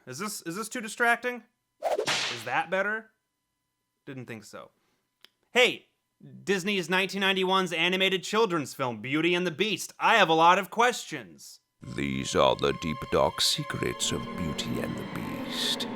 Is this too distracting? Is that better? Didn't think so. Hey, Disney's 1991's animated children's film, Beauty and the Beast. I have a lot of questions. These are the deep, dark secrets of Beauty and the Beast.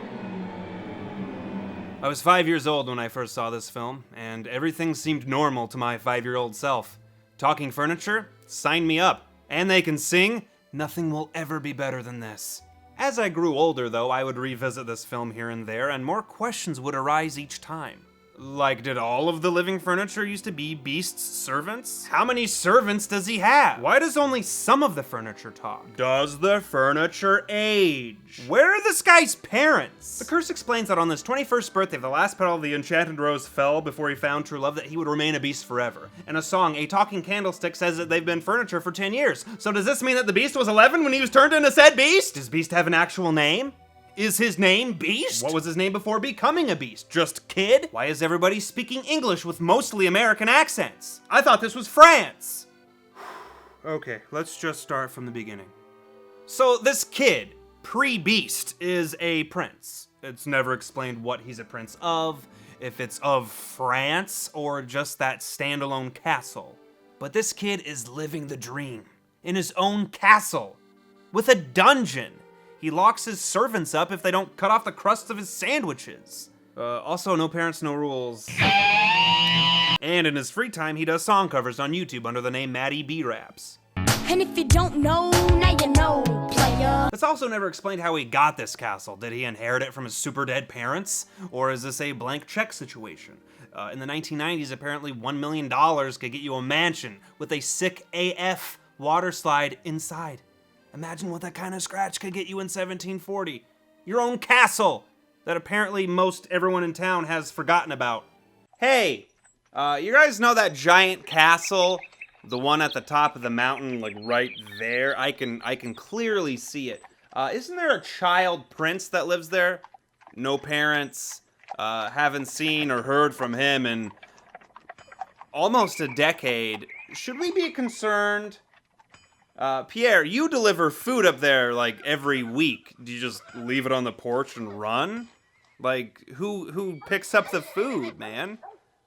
I was 5 years old when I first saw this film, and everything seemed normal to my 5-year-old self. Talking furniture? Sign me up. And they can sing? Nothing will ever be better than this. As I grew older, though, I would revisit this film here and there, and more questions would arise each time. Like, did all of the living furniture used to be Beast's servants? How many servants does he have? Why does only some of the furniture talk? Does the furniture age? Where are this guy's parents? The curse explains that on his 21st birthday, the last petal of the enchanted rose fell before he found true love, that he would remain a beast forever. In a song, a talking candlestick says that they've been furniture for 10 years. So does this mean that the Beast was 11 when he was turned into said beast? Does Beast have an actual name? Is his name Beast? What was his name before becoming a beast? Just Kid? Why is everybody speaking English with mostly American accents? I thought this was France. Okay, let's just start from the beginning. So this kid, pre-Beast, is a prince. It's never explained what he's a prince of, if it's of France, or just that standalone castle. But this kid is living the dream, in his own castle, with a dungeon. He locks his servants up if they don't cut off the crusts of his sandwiches. Also, no parents, no rules. And in his free time, he does song covers on YouTube under the name Maddie B Raps. And if you don't know, now you know, player. It's also never explained how he got this castle. Did he inherit it from his super dead parents? Or is this a blank check situation? In the 1990s, apparently $1 million could get you a mansion with a sick AF water slide inside. Imagine what that kind of scratch could get you in 1740. Your own castle that apparently most everyone in town has forgotten about. Hey, you guys know that giant castle? The one at the top of the mountain, like right there? I can clearly see it. Isn't there a child prince that lives there? No parents. Haven't seen or heard from him in almost a decade. Should we be concerned? Pierre, you deliver food up there, like, every week. Do you just leave it on the porch and run? Like, who picks up the food, man?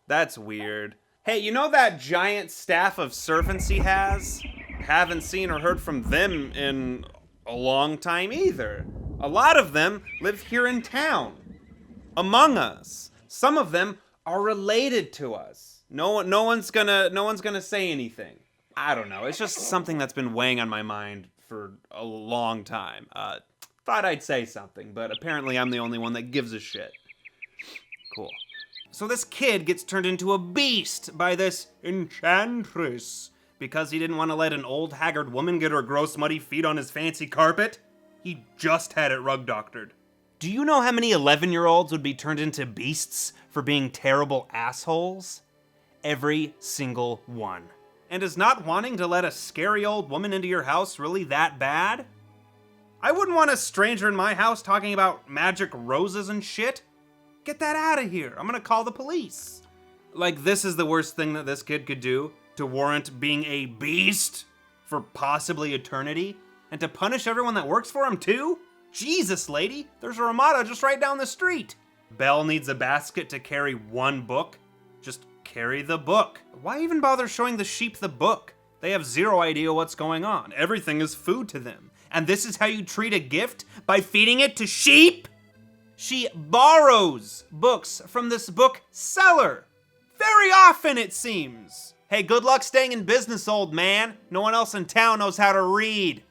That's weird. Hey, you know that giant staff of servants he has? Haven't seen or heard from them in a long time either. A lot of them live here in town. Among us. Some of them are related to us. No one's gonna say anything. I don't know, it's just something that's been weighing on my mind for a long time. Thought I'd say something, but apparently I'm the only one that gives a shit. Cool. So this kid gets turned into a beast by this enchantress because he didn't want to let an old haggard woman get her gross muddy feet on his fancy carpet. He just had it rug doctored. Do you know how many 11-year-olds would be turned into beasts for being terrible assholes? Every single one. And is not wanting to let a scary old woman into your house really that bad? I wouldn't want a stranger in my house talking about magic roses and shit. Get that out of here. I'm gonna call the police. Like, this is the worst thing that this kid could do to warrant being a beast for possibly eternity, and to punish everyone that works for him too? Jesus, lady, there's a Ramada just right down the street. Belle needs a basket to carry one book. Just carry the book. Why even bother showing the sheep the book? They have zero idea what's going on. Everything is food to them. And this is how you treat a gift? By feeding it to sheep? She borrows books from this bookseller. Very often, it seems. Hey, good luck staying in business, old man. No one else in town knows how to read.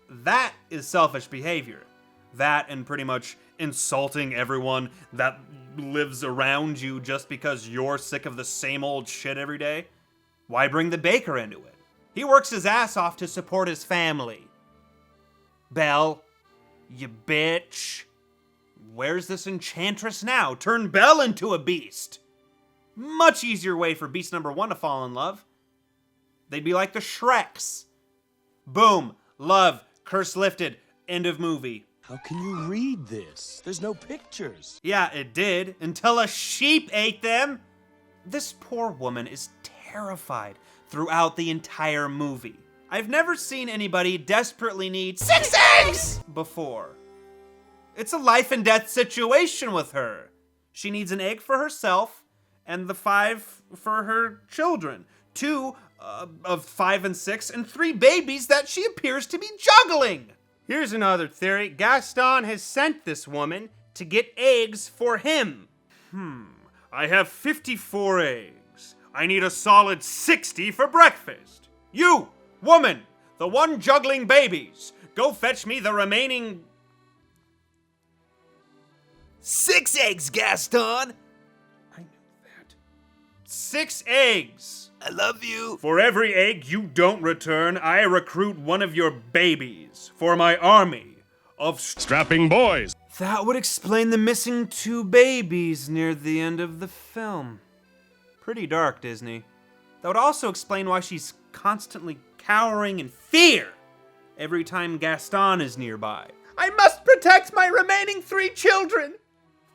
That is selfish behavior. That and pretty much insulting everyone that lives around you just because you're sick of the same old shit every day. Why bring the baker into it? He works his ass off to support his family. Belle, you bitch. Where's this enchantress now? Turn Belle into a beast. Much easier way for beast number 1 to fall in love. They'd be like the Shreks. Boom, love, curse lifted, end of movie. How can you read this? There's no pictures. Yeah, it did, until a sheep ate them. This poor woman is terrified throughout the entire movie. I've never seen anybody desperately need 6 eggs before. It's a life and death situation with her. She needs an egg for herself and the 5 for her children. 2 of 5 and 6 and 3 babies that she appears to be juggling. Here's another theory. Gaston has sent this woman to get eggs for him. I have 54 eggs. I need a solid 60 for breakfast. You, woman, the one juggling babies, go fetch me the remaining 6 eggs, Gaston! I knew that. 6 eggs. I love you. For every egg you don't return, I recruit one of your babies for my army of Strapping boys. That would explain the missing 2 babies near the end of the film. Pretty dark, Disney. That would also explain why she's constantly cowering in fear every time Gaston is nearby. I must protect my remaining 3 children!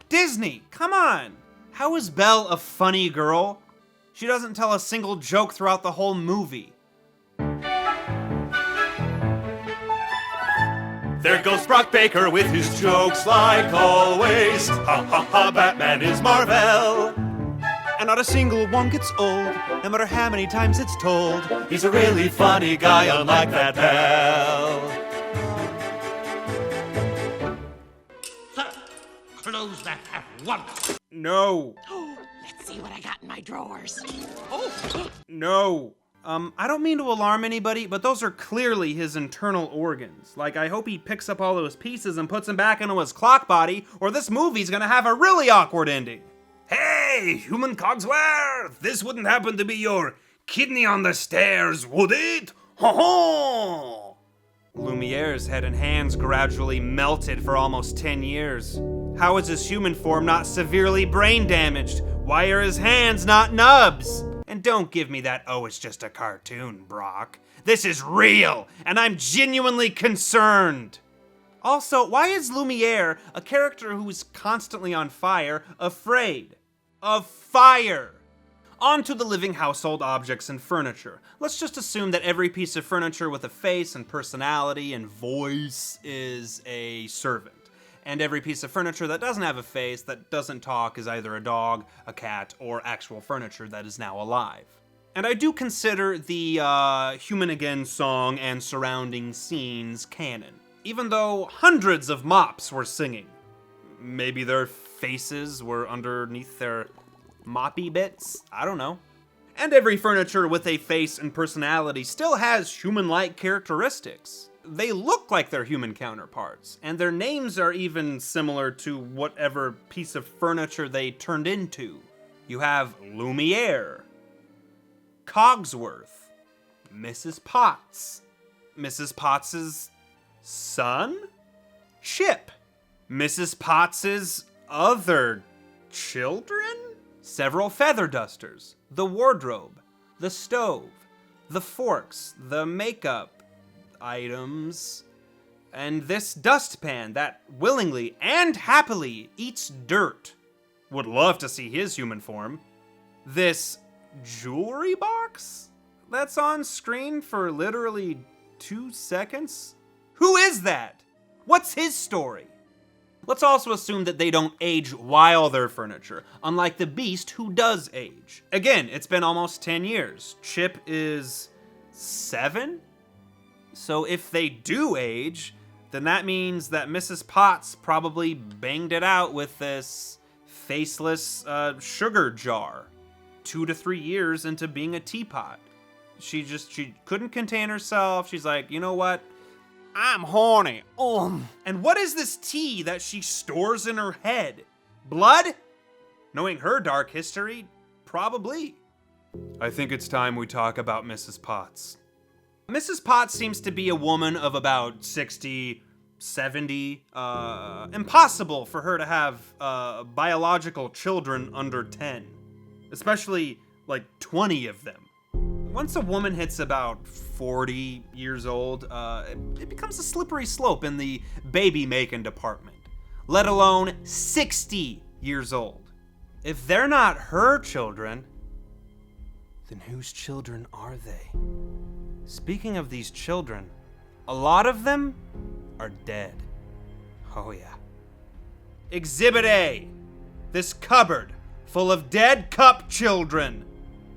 Disney, come on! How is Belle a funny girl? She doesn't tell a single joke throughout the whole movie. There goes Brock Baker with his jokes like always. Ha ha ha, Batman is Marvel. And not a single one gets old, no matter how many times it's told. He's a really funny guy, unlike that Belle. Sir, close that at once. No. Let's see what I got in my drawers. No. I don't mean to alarm anybody, but those are clearly his internal organs. Like, I hope he picks up all those pieces and puts them back into his clock body, or this movie's gonna have a really awkward ending. Hey, human Cogsworth! This wouldn't happen to be your kidney on the stairs, would it? Ho ho! Lumiere's head and hands gradually melted for almost 10 years. How is his human form not severely brain damaged? Why are his hands not nubs? And don't give me that, oh, it's just a cartoon, Brock. This is real, and I'm genuinely concerned. Also, why is Lumiere, a character who is constantly on fire, afraid of fire? On to the living household objects and furniture. Let's just assume that every piece of furniture with a face and personality and voice is a servant. And every piece of furniture that doesn't have a face, that doesn't talk, is either a dog, a cat, or actual furniture that is now alive. And I do consider the Human Again song and surrounding scenes canon, even though hundreds of mops were singing. Maybe their faces were underneath their moppy bits? I don't know. And every furniture with a face and personality still has human-like characteristics. They look like their human counterparts, and their names are even similar to whatever piece of furniture they turned into. You have Lumiere, Cogsworth, Mrs. Potts, Mrs. Potts's son, Chip, Mrs. Potts's other children, several feather dusters, the wardrobe, the stove, the forks, the makeup items, and this dustpan that willingly and happily eats dirt. Would love to see his human form. This jewelry box that's on screen for literally 2 seconds? Who is that? What's his story? Let's also assume that they don't age while they're furniture, unlike the Beast who does age. Again, it's been almost 10 years. Chip is 7? So if they do age, then that means that Mrs. Potts probably banged it out with this faceless sugar jar 2 to 3 years into being a teapot. She couldn't contain herself. She's like, you know what? I'm horny. And what is this tea that she stores in her head? Blood? Knowing her dark history, probably. I think it's time we talk about Mrs. Potts. Mrs. Potts seems to be a woman of about 60, 70. Impossible for her to have biological children under 10. Especially, like, 20 of them. Once a woman hits about 40 years old, it becomes a slippery slope in the baby-making department. Let alone 60 years old. If they're not her children, then whose children are they? Speaking of these children, a lot of them are dead. Oh yeah. Exhibit A. This cupboard full of dead cup children.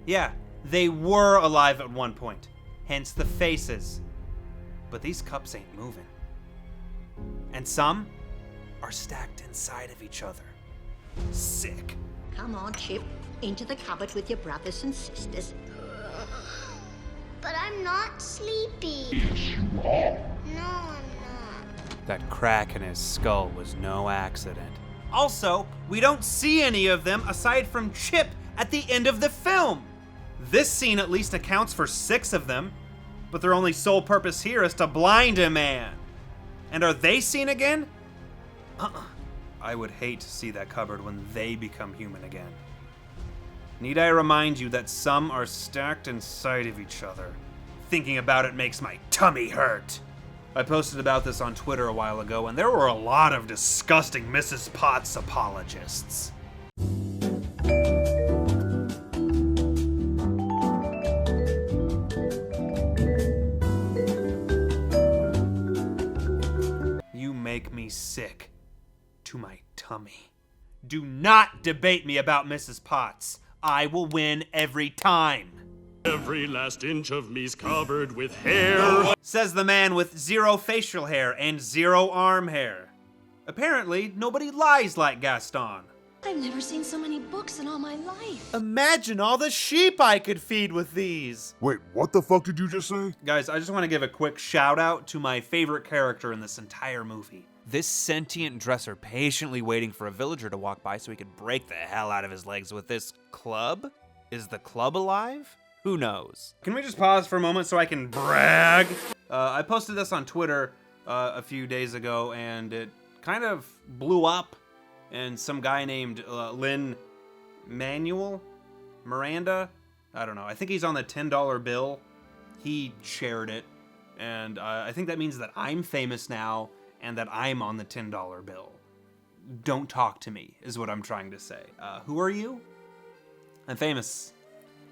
Yeah, they were alive at one point, hence the faces. But these cups ain't moving. And some are stacked inside of each other. Sick. Come on, Chip, into the cupboard with your brothers and sisters. But I'm not sleepy. Yes, you are. No, I'm not. That crack in his skull was no accident. Also, we don't see any of them aside from Chip at the end of the film. This scene at least accounts for 6 of them, but their only sole purpose here is to blind a man. And are they seen again? I would hate to see that cupboard when they become human again. Need I remind you that some are stacked inside of each other? Thinking about it makes my tummy hurt. I posted about this on Twitter a while ago, and there were a lot of disgusting Mrs. Potts apologists. You make me sick to my tummy. Do not debate me about Mrs. Potts. I will win every time. Every last inch of me's covered with hair. Says the man with 0 facial hair and 0 arm hair. Apparently, nobody lies like Gaston. I've never seen so many books in all my life. Imagine all the sheep I could feed with these. Wait, what the fuck did you just say? Guys, I just want to give a quick shout out to my favorite character in this entire movie. This sentient dresser patiently waiting for a villager to walk by so he could break the hell out of his legs with this club? Is the club alive? Who knows? Can we just pause for a moment so I can brag? I posted this on Twitter a few days ago, and it kind of blew up. And some guy named Lynn Miranda, I don't know. I think he's on the $10 bill. He shared it, and I think that means that I'm famous now and that I'm on the $10 bill. Don't talk to me, is what I'm trying to say. Who are you? I'm famous.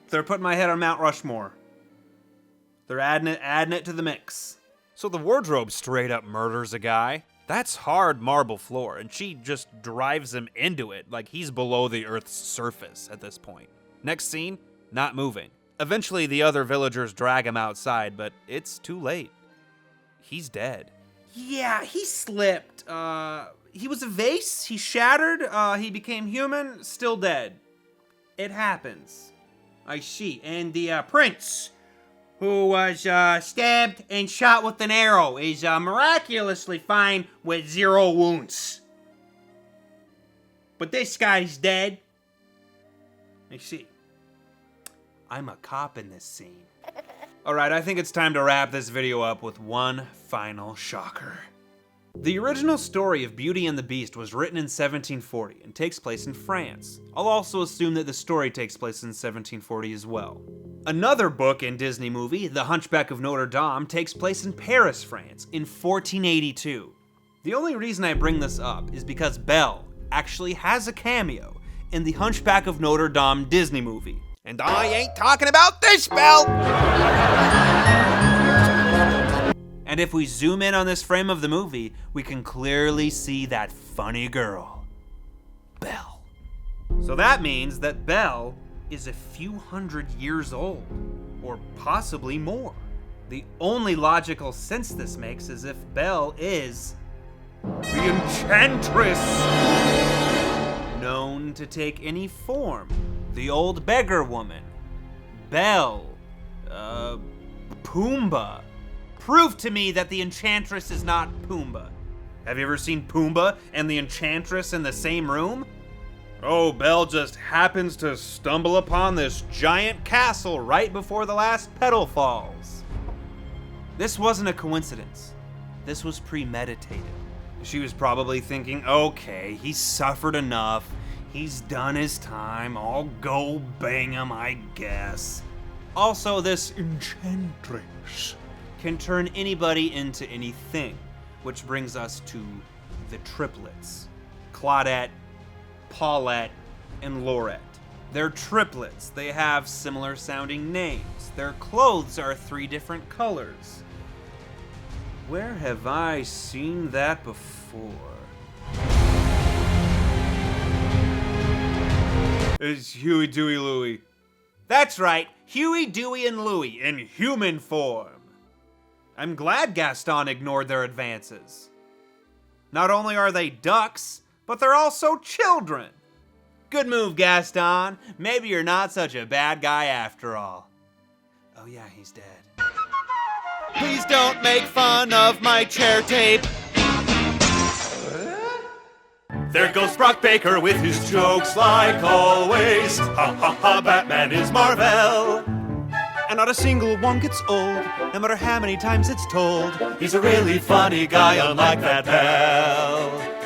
They're putting my head on Mount Rushmore. They're adding it to the mix. So the wardrobe straight up murders a guy. That's hard marble floor, and she just drives him into it like he's below the Earth's surface at this point. Next scene, not moving. Eventually the other villagers drag him outside, but it's too late. He's dead. Yeah, he slipped. He was a vase, he shattered, he became human, still dead. It happens. I see. And the prince, who was stabbed and shot with an arrow, is miraculously fine with 0 wounds. But this guy's dead. I see. I'm a cop in this scene. Alright, I think it's time to wrap this video up with one final shocker. The original story of Beauty and the Beast was written in 1740 and takes place in France. I'll also assume that the story takes place in 1740 as well. Another book and Disney movie, The Hunchback of Notre Dame, takes place in Paris, France in 1482. The only reason I bring this up is because Belle actually has a cameo in The Hunchback of Notre Dame Disney movie. And I ain't talking about this Belle! And if we zoom in on this frame of the movie, we can clearly see that funny girl, Belle. So that means that Belle is a few hundred years old, or possibly more. The only logical sense this makes is if Belle is the Enchantress, known to take any form. The old beggar woman, Belle, Pumbaa. Prove to me that the Enchantress is not Pumbaa. Have you ever seen Pumbaa and the Enchantress in the same room? Oh, Belle just happens to stumble upon this giant castle right before the last petal falls. This wasn't a coincidence. This was premeditated. She was probably thinking, okay, he's suffered enough. He's done his time. I'll go bang him, I guess. Also, this Enchantress can turn anybody into anything, which brings us to the triplets. Claudette, Paulette, and Laurette. They're triplets. They have similar sounding names. Their clothes are 3 different colors. Where have I seen that before? It's Huey, Dewey, Louie. That's right, Huey, Dewey, and Louie in human form. I'm glad Gaston ignored their advances. Not only are they ducks, but they're also children. Good move, Gaston. Maybe you're not such a bad guy after all. Oh yeah, he's dead. Please don't make fun of my chair tape. There goes Brock Baker with his jokes like always. Ha ha ha, Batman is Marvel. And not a single one gets old, no matter how many times it's told. He's a really funny guy, unlike that pal.